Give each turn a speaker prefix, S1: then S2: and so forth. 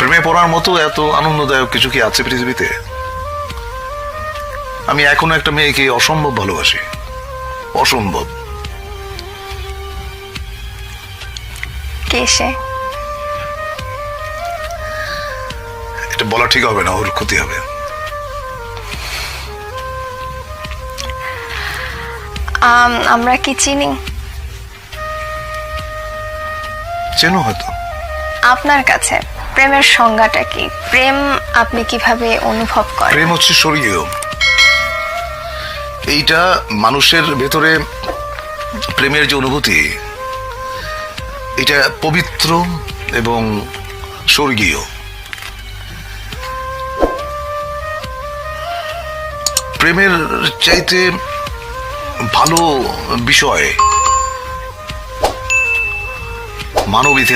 S1: প্রেমে পড়ার মতো এত আনন্দদায়ক কিছু কি আছে পৃথিবীতে? আমি এখনো একটা মেয়েকে অসম্ভব ভালোবাসি, অসম্ভব।
S2: কে সে?
S1: এটা বলা ঠিক হবে না, ওর ক্ষতি হবে।
S2: আমরা কি চিনি?
S1: চেনো হয়তো।
S2: আপনার কাছে প্রেমের সংজ্ঞাটা কি? প্রেম আপনি কিভাবে অনুভব করেন?
S1: প্রেম হচ্ছে স্বর্গীয়। এইটা মানুষের ভেতরে প্রেমের যে অনুভূতি, এটা পবিত্র এবং স্বর্গীয়। প্রেমের চাইতে ভালো বিষয় মানব ইতিহাস